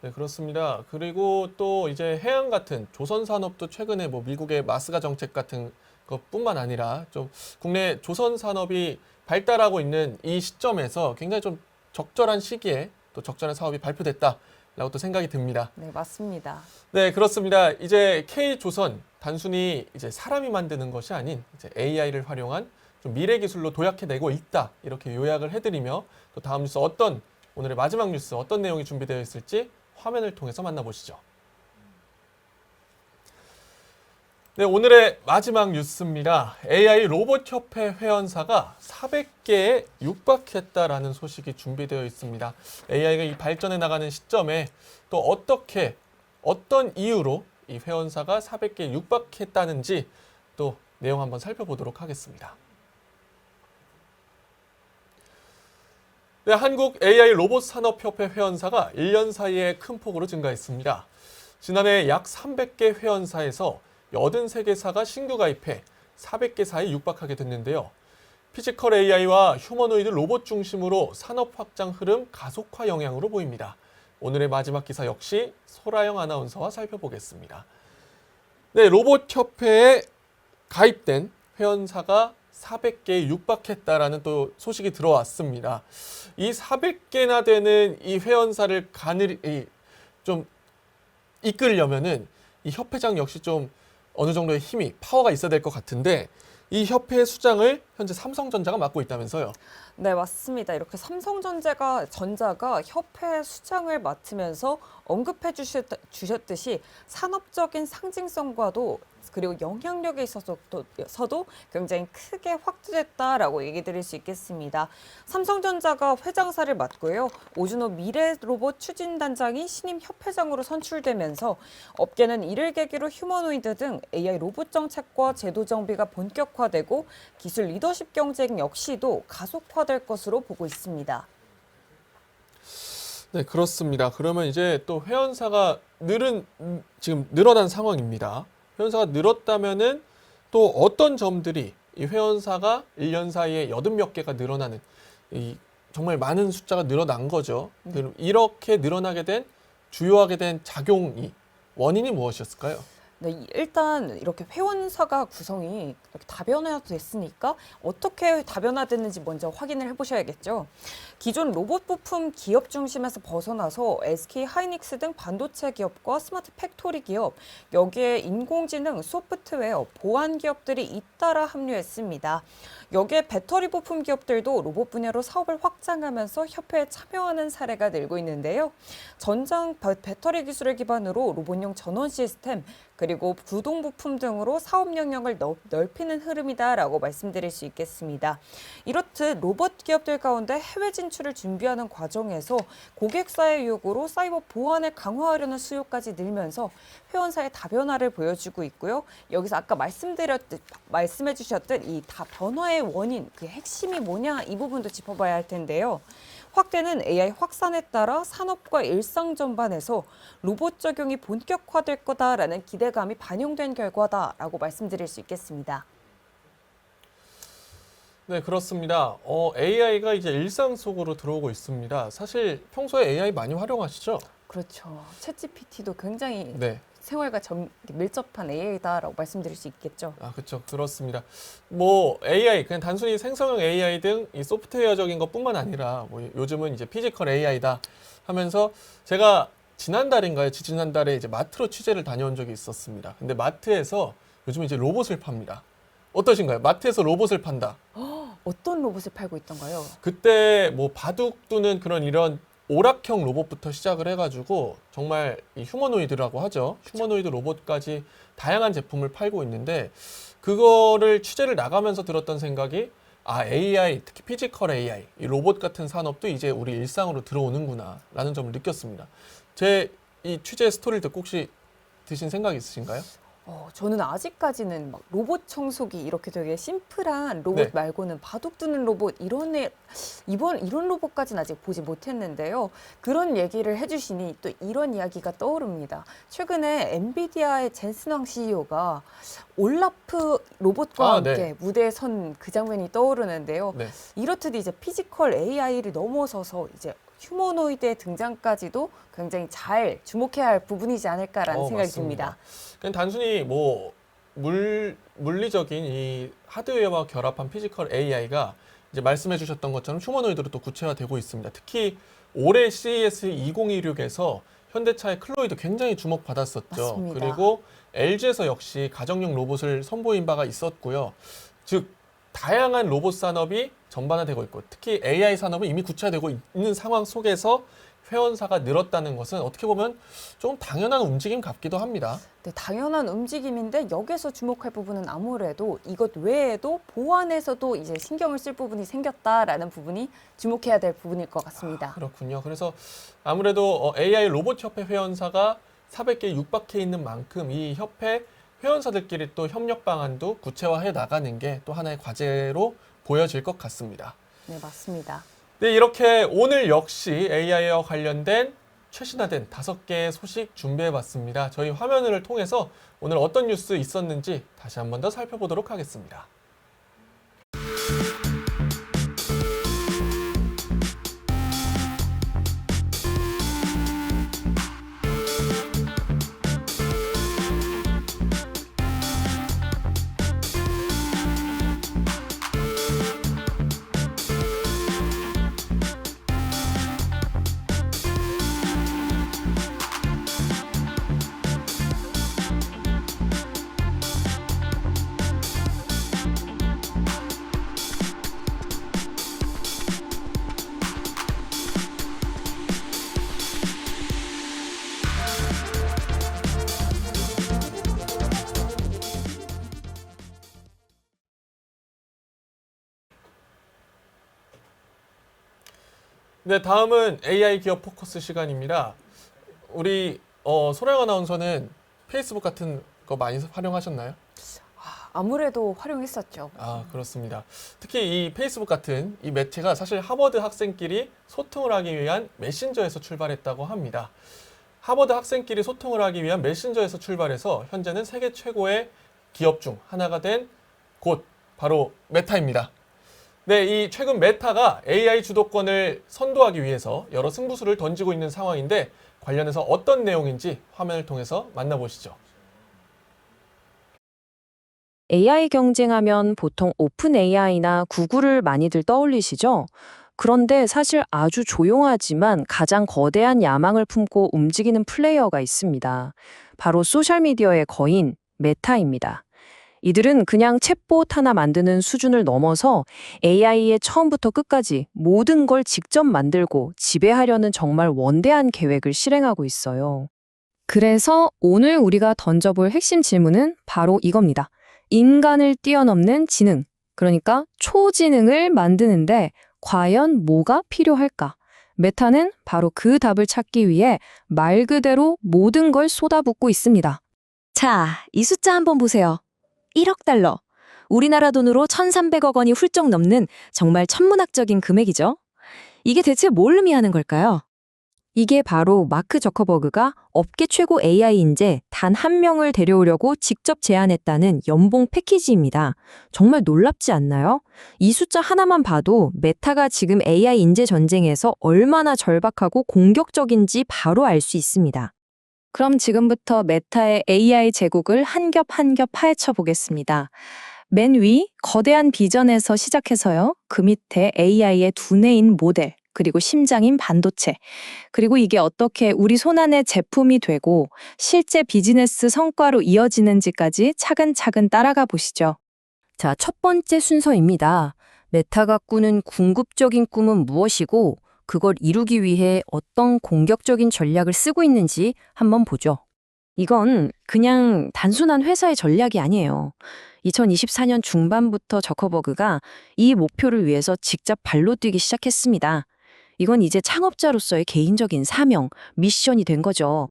네, 그렇습니다. 그리고 또 이제 해양 같은 조선 산업도 최근에 뭐 미국의 마스가 정책 같은 것뿐만 아니라 좀 국내 조선 산업이 발달하고 있는 이 시점에서 굉장히 좀 적절한 시기에 또 적절한 사업이 발표됐다라고 또 생각이 듭니다. 네, 맞습니다. 네, 그렇습니다. 이제 K조선 단순히 이제 사람이 만드는 것이 아닌 이제 AI를 활용한 좀 미래 기술로 도약해내고 있다, 이렇게 요약을 해드리며 또 다음 뉴스 오늘의 마지막 뉴스 어떤 내용이 준비되어 있을지 화면을 통해서 만나보시죠. 네, 오늘의 마지막 뉴스입니다. AI 로봇협회 회원사가 400개에 육박했다라는 소식이 준비되어 있습니다. AI가 이 발전해 나가는 시점에 또 어떤 이유로 이 회원사가 400개에 육박했다는지 또 내용 한번 살펴보도록 하겠습니다. 네, 한국 AI 로봇 산업협회 회원사가 1년 사이에 큰 폭으로 증가했습니다. 지난해 약 300개 회원사에서 83개사가 신규 가입해 400개사에 육박하게 됐는데요. 피지컬 AI와 휴머노이드 로봇 중심으로 산업 확장 흐름 가속화 영향으로 보입니다. 오늘의 마지막 기사 역시 소라영 아나운서와 살펴보겠습니다. 네, 로봇협회에 가입된 회원사가 400개에 육박했다라는 또 소식이 들어왔습니다. 이 400개나 되는 이 회원사를 좀 이끌려면은 이 협회장 역시 좀 어느 정도의 힘이, 파워가 있어야 될 것 같은데, 이 협회의 수장을 현재 삼성전자가 맡고 있다면서요. 네, 맞습니다. 이렇게 전자가 협회 수장을 맡으면서 주셨듯이 산업적인 상징성과도 그리고 영향력에 있어서도 굉장히 크게 확대됐다라고 얘기 드릴 수 있겠습니다. 삼성전자가 회장사를 맡고요. 오준호 미래로봇 추진단장이 신임 협회장으로 선출되면서 업계는 이를 계기로 휴머노이드 등 AI 로봇 정책과 제도 정비가 본격화되고 기술 리더십 경쟁 역시도 가속화될 것으로 보고 있습니다. 네, 그렇습니다. 그러면 이제 또 회원사가 지금 늘어난 상황입니다. 회원사가 늘었다면은 또 어떤 점들이 이 회원사가 1년 사이에 80몇 개가 늘어나는 정말 많은 숫자가 늘어난 거죠. 그럼 이렇게 늘어나게 된 주요하게 된 원인이 무엇이었을까요? 네, 일단 이렇게 회원사가 구성이 이렇게 다변화됐으니까 어떻게 다변화됐는지 먼저 확인을 해보셔야겠죠. 기존 로봇 부품 기업 중심에서 벗어나서 SK 하이닉스 등 반도체 기업과 스마트 팩토리 기업, 여기에 인공지능, 소프트웨어, 보안 기업들이 잇따라 합류했습니다. 여기에 배터리 부품 기업들도 로봇 분야로 사업을 확장하면서 협회에 참여하는 사례가 늘고 있는데요. 전장 배터리 기술을 기반으로 로봇용 전원 시스템, 그리고 구동 부품 등으로 사업 영역을 넓히는 흐름이다라고 말씀드릴 수 있겠습니다. 이렇듯 로봇 기업들 가운데 해외 진출을 준비하는 과정에서 고객사의 요구로 사이버 보안을 강화하려는 수요까지 늘면서 회원사의 다변화를 보여주고 있고요. 여기서 아까 말씀해 주셨듯 이 다변화의 원인, 그 핵심이 뭐냐 이 부분도 짚어봐야 할 텐데요. 확대는 AI 확산에 따라 산업과 일상 전반에서 로봇 적용이 본격화될 거다라는 기대감이 반영된 결과다라고 말씀드릴 수 있겠습니다. 네, 그렇습니다. AI가 이제 일상 속으로 들어오고 있습니다. 사실 평소에 AI 많이 활용하시죠? 그렇죠. 챗GPT도 굉장히 네. 생활과 밀접한 AI다라고 말씀드릴 수 있겠죠. 아, 그렇죠. 그렇습니다. 뭐 AI 그냥 단순히 생성형 AI 등 이 소프트웨어적인 것뿐만 아니라 뭐 요즘은 이제 피지컬 AI다 하면서 제가 지지난달에 이제 마트로 취재를 다녀온 적이 있었습니다. 근데 마트에서 요즘 이제 로봇을 팝니다. 어떠신가요? 마트에서 로봇을 판다. 어떤 로봇을 팔고 있던가요? 그때 뭐 바둑 두는 이런 오락형 로봇부터 시작을 해가지고 정말 이 휴머노이드라고 하죠. 휴머노이드 로봇까지 다양한 제품을 팔고 있는데 그거를 취재를 나가면서 들었던 생각이 AI, 특히 피지컬 AI, 이 로봇 같은 산업도 이제 우리 일상으로 들어오는구나 라는 점을 느꼈습니다. 제 이 취재 스토리를 듣고 혹시 드신 생각 있으신가요? 저는 아직까지는 막 로봇 청소기 이렇게 되게 심플한 로봇 네. 말고는 바둑 두는 로봇 이런 로봇까지는 아직 보지 못했는데요. 그런 얘기를 해주시니 또 이런 이야기가 떠오릅니다. 최근에 엔비디아의 젠슨 황 CEO가 올라프 로봇과 함께 네. 무대에 선 그 장면이 떠오르는데요. 네. 이렇듯 이제 피지컬 AI를 넘어서서 이제 휴머노이드의 등장까지도 굉장히 잘 주목해야 할 부분이지 않을까라는 생각이 맞습니다. 듭니다. 그냥 단순히 뭐 물리적인 이 하드웨어와 결합한 피지컬 AI가 이제 말씀해 주셨던 것처럼 휴머노이드로 또 구체화되고 있습니다. 특히 올해 CES 2026에서 현대차의 클로이드 굉장히 주목받았었죠. 맞습니다. 그리고 LG에서 역시 가정용 로봇을 선보인 바가 있었고요. 즉 다양한 로봇 산업이 전반화되고 있고 특히 AI 산업은 이미 구체화되고 있는 상황 속에서 회원사가 늘었다는 것은 어떻게 보면 좀 당연한 움직임 같기도 합니다. 네, 당연한 움직임인데 여기서 주목할 부분은 아무래도 이것 외에도 보안에서도 이제 신경을 쓸 부분이 생겼다라는 부분이 주목해야 될 부분일 것 같습니다. 그렇군요. 그래서 아무래도 AI 로봇 협회 회원사가 400개 육박해 있는 만큼 이 협회 회원사들끼리 또 협력 방안도 구체화해 나가는 게 또 하나의 과제로 보여질 것 같습니다. 네, 맞습니다. 네, 이렇게 오늘 역시 AI와 관련된 최신화된 5개의 소식 준비해봤습니다. 저희 화면을 통해서 오늘 어떤 뉴스 있었는지 다시 한 번 더 살펴보도록 하겠습니다. 네, 다음은 AI 기업 포커스 시간입니다. 우리 소령 아나운서는 페이스북 같은 거 많이 활용하셨나요? 아무래도 활용했었죠. 아, 그렇습니다. 특히 이 페이스북 같은 이 매체가 사실 하버드 학생끼리 소통을 하기 위한 메신저에서 출발했다고 합니다. 하버드 학생끼리 소통을 하기 위한 메신저에서 출발해서 현재는 세계 최고의 기업 중 하나가 된 곳, 바로 메타입니다. 네, 이 최근 메타가 AI 주도권을 선도하기 위해서 여러 승부수를 던지고 있는 상황인데 관련해서 어떤 내용인지 화면을 통해서 만나보시죠. AI 경쟁하면 보통 오픈 AI나 구글을 많이들 떠올리시죠? 그런데 사실 아주 조용하지만 가장 거대한 야망을 품고 움직이는 플레이어가 있습니다. 바로 소셜미디어의 거인, 메타입니다. 이들은 그냥 챗봇 하나 만드는 수준을 넘어서 AI의 처음부터 끝까지 모든 걸 직접 만들고 지배하려는 정말 원대한 계획을 실행하고 있어요. 그래서 오늘 우리가 던져볼 핵심 질문은 바로 이겁니다. 인간을 뛰어넘는 지능, 그러니까 초지능을 만드는데 과연 뭐가 필요할까? 메타는 바로 그 답을 찾기 위해 말 그대로 모든 걸 쏟아붓고 있습니다. 자, 이 숫자 한번 보세요. 1억 달러. 우리나라 돈으로 1,300억 원이 훌쩍 넘는 정말 천문학적인 금액이죠. 이게 대체 뭘 의미하는 걸까요? 이게 바로 마크 저커버그가 업계 최고 AI 인재 단 한 명을 데려오려고 직접 제안했다는 연봉 패키지입니다. 정말 놀랍지 않나요? 이 숫자 하나만 봐도 메타가 지금 AI 인재 전쟁에서 얼마나 절박하고 공격적인지 바로 알 수 있습니다. 그럼 지금부터 메타의 AI 제국을 한 겹 한 겹 파헤쳐 보겠습니다. 맨 위 거대한 비전에서 시작해서요. 그 밑에 AI의 두뇌인 모델, 그리고 심장인 반도체, 그리고 이게 어떻게 우리 손안의 제품이 되고 실제 비즈니스 성과로 이어지는지까지 차근차근 따라가 보시죠. 자, 첫 번째 순서입니다. 메타가 꾸는 궁극적인 꿈은 무엇이고 그걸 이루기 위해 어떤 공격적인 전략을 쓰고 있는지 한번 보죠. 이건 그냥 단순한 회사의 전략이 아니에요. 2024년 중반부터 저커버그가 이 목표를 위해서 직접 발로 뛰기 시작했습니다. 이건 이제 창업자로서의 개인적인 사명, 미션이 된 거죠.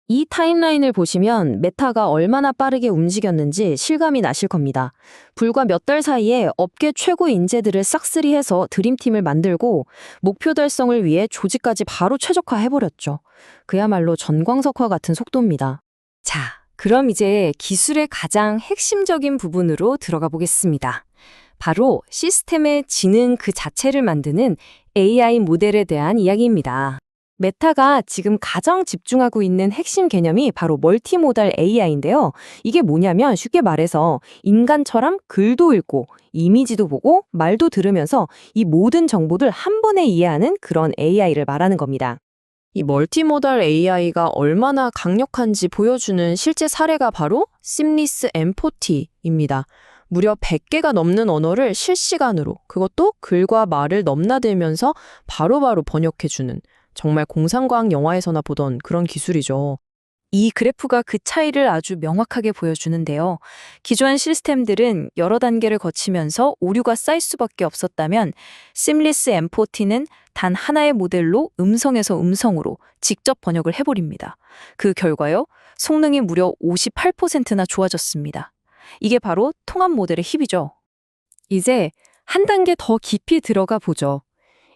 이 타임라인을 보시면 메타가 얼마나 빠르게 움직였는지 실감이 나실 겁니다. 불과 몇 달 사이에 업계 최고 인재들을 싹쓸이해서 드림팀을 만들고 목표 달성을 위해 조직까지 바로 최적화해버렸죠. 그야말로 전광석화 같은 속도입니다. 자, 그럼 이제 기술의 가장 핵심적인 부분으로 들어가 보겠습니다. 바로 시스템의 지능 그 자체를 만드는 AI 모델에 대한 이야기입니다. 메타가 지금 가장 집중하고 있는 핵심 개념이 바로 멀티모달 AI인데요. 이게 뭐냐면 쉽게 말해서 인간처럼 글도 읽고 이미지도 보고 말도 들으면서 이 모든 정보를 한 번에 이해하는 그런 AI를 말하는 겁니다. 이 멀티모달 AI가 얼마나 강력한지 보여주는 실제 사례가 바로 심리스 M40입니다. 무려 100개가 넘는 언어를 실시간으로, 그것도 글과 말을 넘나들면서 바로바로 번역해주는 정말 공상과학 영화에서나 보던 그런 기술이죠. 이 그래프가 그 차이를 아주 명확하게 보여주는데요. 기존 시스템들은 여러 단계를 거치면서 오류가 쌓일 수밖에 없었다면 심리스 M40는 단 하나의 모델로 음성에서 음성으로 직접 번역을 해버립니다. 그 결과요, 성능이 무려 58%나 좋아졌습니다. 이게 바로 통합 모델의 힘이죠. 이제 한 단계 더 깊이 들어가 보죠.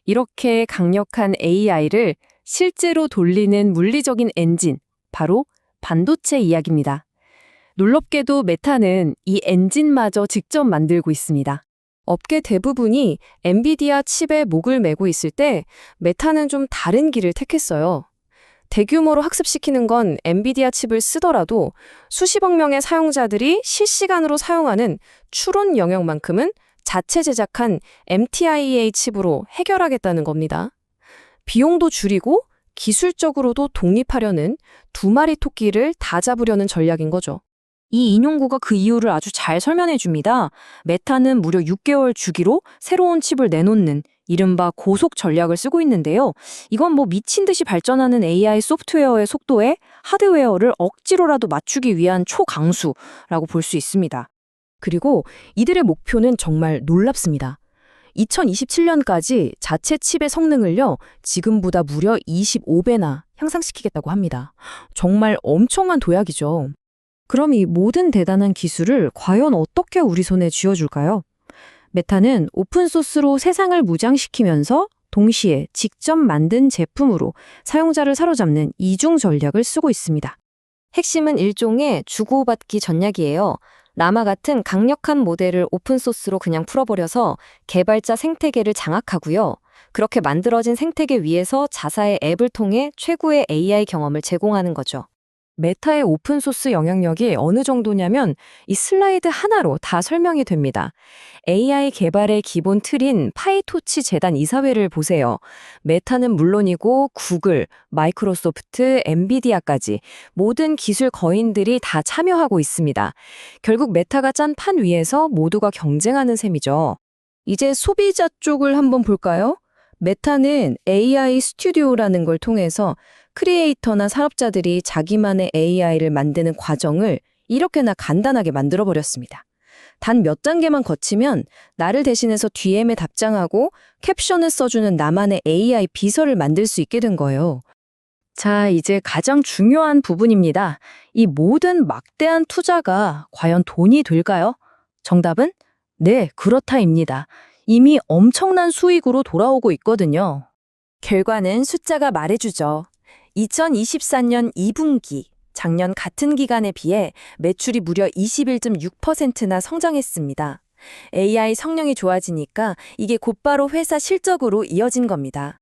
이렇게 강력한 AI를 실제로 돌리는 물리적인 엔진, 바로 반도체 이야기입니다. 놀랍게도 메타는 이 엔진마저 직접 만들고 있습니다. 업계 대부분이 엔비디아 칩에 목을 매고 있을 때 메타는 좀 다른 길을 택했어요. 대규모로 학습시키는 건 엔비디아 칩을 쓰더라도 수십억 명의 사용자들이 실시간으로 사용하는 추론 영역만큼은 자체 제작한 MTIA 칩으로 해결하겠다는 겁니다. 비용도 줄이고 기술적으로도 독립하려는 두 마리 토끼를 다 잡으려는 전략인 거죠. 이 인용구가 그 이유를 아주 잘 설명해 줍니다. 메타는 무려 6개월 주기로 새로운 칩을 내놓는 이른바 고속 전략을 쓰고 있는데요. 이건 뭐 미친 듯이 발전하는 AI 소프트웨어의 속도에 하드웨어를 억지로라도 맞추기 위한 초강수라고 볼 수 있습니다. 그리고 이들의 목표는 정말 놀랍습니다. 2027년까지 자체 칩의 성능을요, 지금보다 무려 25배나 향상시키겠다고 합니다. 정말 엄청난 도약이죠. 그럼 이 모든 대단한 기술을 과연 어떻게 우리 손에 쥐어줄까요? 메타는 오픈소스로 세상을 무장시키면서 동시에 직접 만든 제품으로 사용자를 사로잡는 이중 전략을 쓰고 있습니다. 핵심은 일종의 주고받기 전략이에요. 라마 같은 강력한 모델을 오픈소스로 그냥 풀어버려서 개발자 생태계를 장악하고요. 그렇게 만들어진 생태계 위에서 자사의 앱을 통해 최고의 AI 경험을 제공하는 거죠. 메타의 오픈소스 영향력이 어느 정도냐면 이 슬라이드 하나로 다 설명이 됩니다. AI 개발의 기본 틀인 파이토치 재단 이사회를 보세요. 메타는 물론이고 구글, 마이크로소프트, 엔비디아까지 모든 기술 거인들이 다 참여하고 있습니다. 결국 메타가 짠 판 위에서 모두가 경쟁하는 셈이죠. 이제 소비자 쪽을 한번 볼까요? 메타는 AI 스튜디오라는 걸 통해서 크리에이터나 산업자들이 자기만의 AI를 만드는 과정을 이렇게나 간단하게 만들어버렸습니다. 단 몇 단계만 거치면 나를 대신해서 DM에 답장하고 캡션을 써주는 나만의 AI 비서를 만들 수 있게 된 거예요. 자, 이제 가장 중요한 부분입니다. 이 모든 막대한 투자가 과연 돈이 될까요? 정답은 네, 그렇다입니다. 이미 엄청난 수익으로 돌아오고 있거든요. 결과는 숫자가 말해주죠. 2024년 2분기, 작년 같은 기간에 비해 매출이 무려 21.6%나 성장했습니다. AI 성능이 좋아지니까 이게 곧바로 회사 실적으로 이어진 겁니다.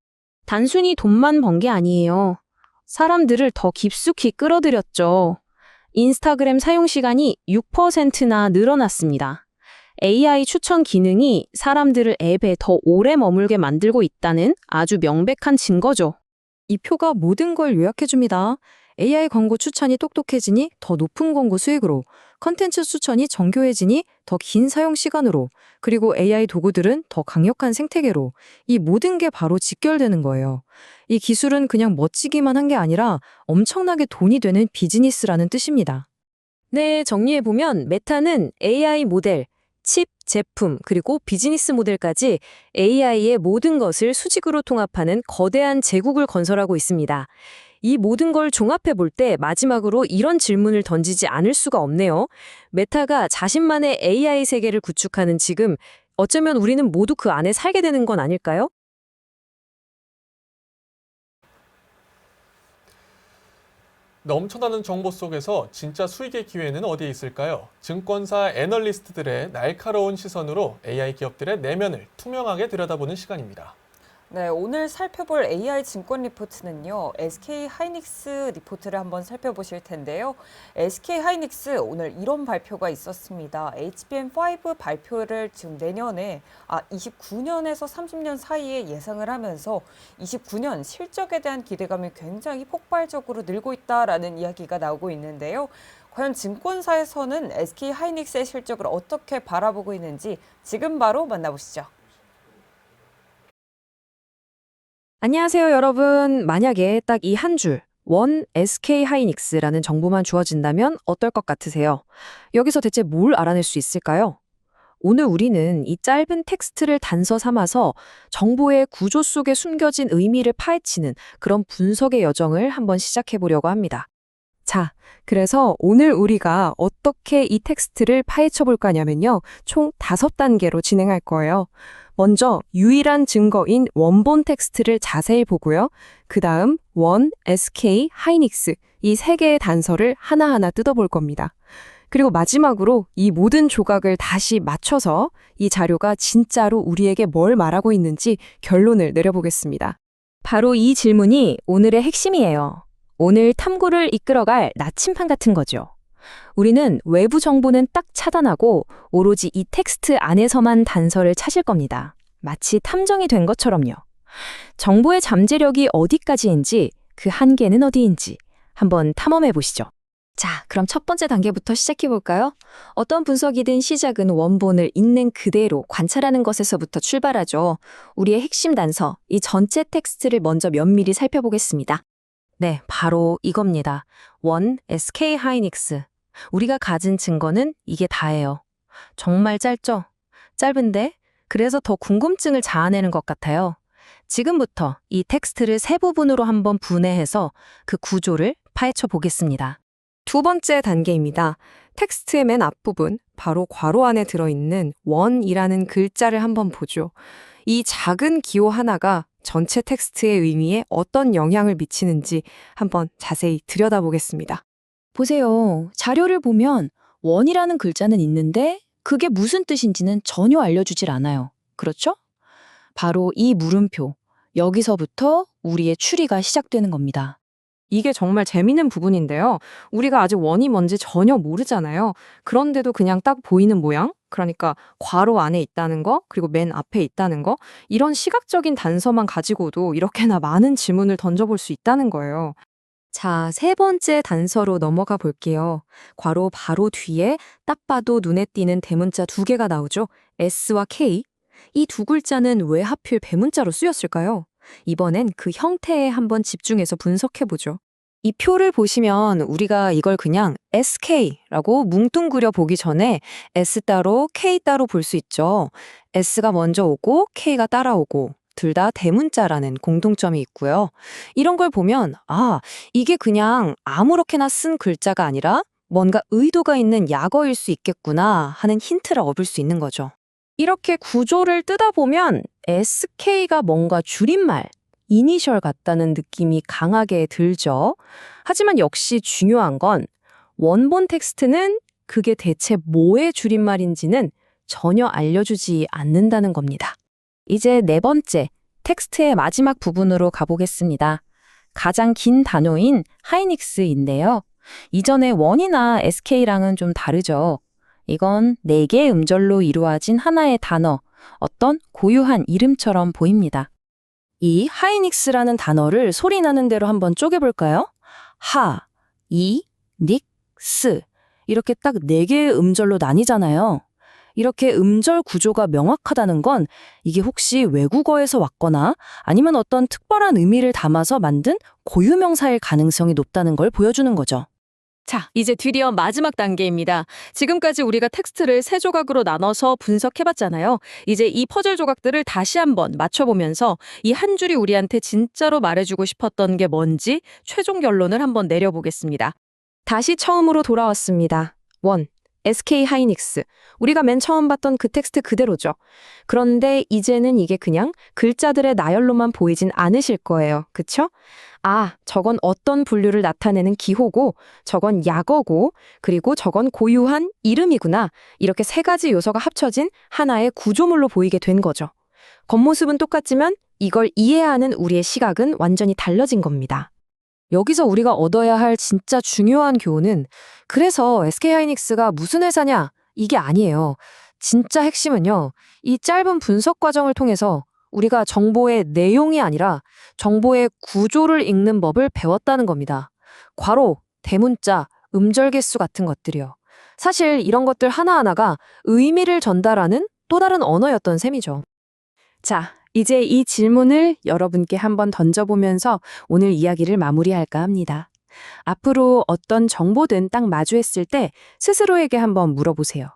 단순히 돈만 번 게 아니에요. 사람들을 더 깊숙이 끌어들였죠. 인스타그램 사용 시간이 6%나 늘어났습니다. AI 추천 기능이 사람들을 앱에 더 오래 머물게 만들고 있다는 아주 명백한 증거죠. 이 표가 모든 걸 요약해줍니다. AI 광고 추천이 똑똑해지니 더 높은 광고 수익으로, 컨텐츠 추천이 정교해지니 더 긴 사용 시간으로, 그리고 AI 도구들은 더 강력한 생태계로, 이 모든 게 바로 직결되는 거예요. 이 기술은 그냥 멋지기만 한 게 아니라 엄청나게 돈이 되는 비즈니스라는 뜻입니다. 네, 정리해보면 메타는 AI 모델, 칩, 제품, 그리고 비즈니스 모델까지 AI의 모든 것을 수직으로 통합하는 거대한 제국을 건설하고 있습니다. 이 모든 걸 종합해 볼 때 마지막으로 이런 질문을 던지지 않을 수가 없네요. 메타가 자신만의 AI 세계를 구축하는 지금, 어쩌면 우리는 모두 그 안에 살게 되는 건 아닐까요? 넘쳐나는 정보 속에서 진짜 수익의 기회는 어디에 있을까요? 증권사 애널리스트들의 날카로운 시선으로 AI 기업들의 내면을 투명하게 들여다보는 시간입니다. 네, 오늘 살펴볼 AI 증권 리포트는요, SK 하이닉스 리포트를 한번 살펴보실 텐데요. SK 하이닉스 오늘 이런 발표가 있었습니다. HBM5 발표를 지금 내년에, 29년에서 30년 사이에 예상을 하면서 29년 실적에 대한 기대감이 굉장히 폭발적으로 늘고 있다라는 이야기가 나오고 있는데요. 과연 증권사에서는 SK 하이닉스의 실적을 어떻게 바라보고 있는지 지금 바로 만나보시죠. 안녕하세요, 여러분. 만약에 딱 이 한 줄, 원 SK 하이닉스라는 정보만 주어진다면 어떨 것 같으세요? 여기서 대체 뭘 알아낼 수 있을까요? 오늘 우리는 이 짧은 텍스트를 단서 삼아서 정보의 구조 속에 숨겨진 의미를 파헤치는 그런 분석의 여정을 한번 시작해 보려고 합니다. 자, 그래서 오늘 우리가 어떻게 이 텍스트를 파헤쳐 볼 거냐면요. 총 5단계로 진행할 거예요. 먼저 유일한 증거인 원본 텍스트를 자세히 보고요. 그 다음 원, SK, 하이닉스 이 3개의 단서를 하나하나 뜯어볼 겁니다. 그리고 마지막으로 이 모든 조각을 다시 맞춰서 이 자료가 진짜로 우리에게 뭘 말하고 있는지 결론을 내려보겠습니다. 바로 이 질문이 오늘의 핵심이에요. 오늘 탐구를 이끌어갈 나침판 같은 거죠. 우리는 외부 정보는 딱 차단하고 오로지 이 텍스트 안에서만 단서를 찾을 겁니다. 마치 탐정이 된 것처럼요. 정보의 잠재력이 어디까지인지, 그 한계는 어디인지 한번 탐험해 보시죠. 자, 그럼 첫 번째 단계부터 시작해 볼까요? 어떤 분석이든 시작은 원본을 있는 그대로 관찰하는 것에서부터 출발하죠. 우리의 핵심 단서, 이 전체 텍스트를 먼저 면밀히 살펴보겠습니다. 네, 바로 이겁니다. 원, SK 하이닉스. 우리가 가진 증거는 이게 다예요. 정말 짧죠? 짧은데 그래서 더 궁금증을 자아내는 것 같아요. 지금부터 이 텍스트를 세 부분으로 한번 분해해서 그 구조를 파헤쳐 보겠습니다. 두 번째 단계입니다. 텍스트의 맨 앞부분, 바로 괄호 안에 들어있는 원이라는 글자를 한번 보죠. 이 작은 기호 하나가 전체 텍스트의 의미에 어떤 영향을 미치는지 한번 자세히 들여다보겠습니다. 보세요. 자료를 보면 원이라는 글자는 있는데 그게 무슨 뜻인지는 전혀 알려주질 않아요. 그렇죠? 바로 이 물음표, 여기서부터 우리의 추리가 시작되는 겁니다. 이게 정말 재미있는 부분인데요. 우리가 아직 원이 뭔지 전혀 모르잖아요. 그런데도 그냥 딱 보이는 모양? 그러니까 괄호 안에 있다는 거, 그리고 맨 앞에 있다는 거, 이런 시각적인 단서만 가지고도 이렇게나 많은 질문을 던져볼 수 있다는 거예요. 자, 세 번째 단서로 넘어가 볼게요. 괄호 바로 뒤에 딱 봐도 눈에 띄는 대문자 두 개가 나오죠. S와 K. 이 두 글자는 왜 하필 배문자로 쓰였을까요? 이번엔 그 형태에 한번 집중해서 분석해보죠. 이 표를 보시면 우리가 이걸 그냥 SK라고 뭉뚱그려 보기 전에 S 따로 K 따로 볼 수 있죠. S가 먼저 오고 K가 따라오고 둘 다 대문자라는 공통점이 있고요. 이런 걸 보면 이게 그냥 아무렇게나 쓴 글자가 아니라 뭔가 의도가 있는 약어일 수 있겠구나 하는 힌트를 얻을 수 있는 거죠. 이렇게 구조를 뜯어보면 SK가 뭔가 줄임말, 이니셜 같다는 느낌이 강하게 들죠. 하지만 역시 중요한 건 원본 텍스트는 그게 대체 뭐의 줄임말인지는 전혀 알려주지 않는다는 겁니다. 이제 네 번째, 텍스트의 마지막 부분으로 가보겠습니다. 가장 긴 단어인 하이닉스인데요. 이전의 원이나 SK랑은 좀 다르죠. 이건 4개의 음절로 이루어진 하나의 단어, 어떤 고유한 이름처럼 보입니다. 이 하이닉스라는 단어를 소리 나는 대로 한번 쪼개볼까요? 하, 이, 닉, 스. 이렇게 딱 4개의 음절로 나뉘잖아요. 이렇게 음절 구조가 명확하다는 건 이게 혹시 외국어에서 왔거나 아니면 어떤 특별한 의미를 담아서 만든 고유명사일 가능성이 높다는 걸 보여주는 거죠. 자, 이제 드디어 마지막 단계입니다. 지금까지 우리가 텍스트를 3조각으로 나눠서 분석해봤잖아요. 이제 이 퍼즐 조각들을 다시 한번 맞춰보면서 이 한 줄이 우리한테 진짜로 말해주고 싶었던 게 뭔지 최종 결론을 한번 내려보겠습니다. 다시 처음으로 돌아왔습니다. 원, SK 하이닉스. 우리가 맨 처음 봤던 그 텍스트 그대로죠. 그런데 이제는 이게 그냥 글자들의 나열로만 보이진 않으실 거예요. 그쵸? 저건 어떤 분류를 나타내는 기호고, 저건 약어고, 그리고 저건 고유한 이름이구나. 이렇게 3가지 요소가 합쳐진 하나의 구조물로 보이게 된 거죠. 겉모습은 똑같지만 이걸 이해하는 우리의 시각은 완전히 달라진 겁니다. 여기서 우리가 얻어야 할 진짜 중요한 교훈은 그래서 SK하이닉스가 무슨 회사냐? 이게 아니에요. 진짜 핵심은요. 이 짧은 분석 과정을 통해서 우리가 정보의 내용이 아니라 정보의 구조를 읽는 법을 배웠다는 겁니다. 괄호, 대문자, 음절 개수 같은 것들이요. 사실 이런 것들 하나하나가 의미를 전달하는 또 다른 언어였던 셈이죠. 자, 이제 이 질문을 여러분께 한번 던져보면서 오늘 이야기를 마무리할까 합니다. 앞으로 어떤 정보든 딱 마주했을 때 스스로에게 한번 물어보세요.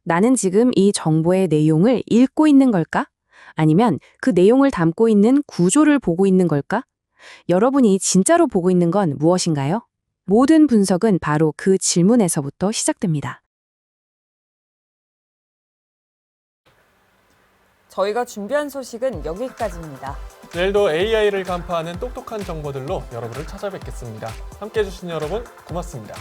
나는 지금 이 정보의 내용을 읽고 있는 걸까? 아니면 그 내용을 담고 있는 구조를 보고 있는 걸까? 여러분이 진짜로 보고 있는 건 무엇인가요? 모든 분석은 바로 그 질문에서부터 시작됩니다. 저희가 준비한 소식은 여기까지입니다. 내일도 AI를 간파하는 똑똑한 정보들로 여러분을 찾아뵙겠습니다. 함께해 주신 여러분 고맙습니다.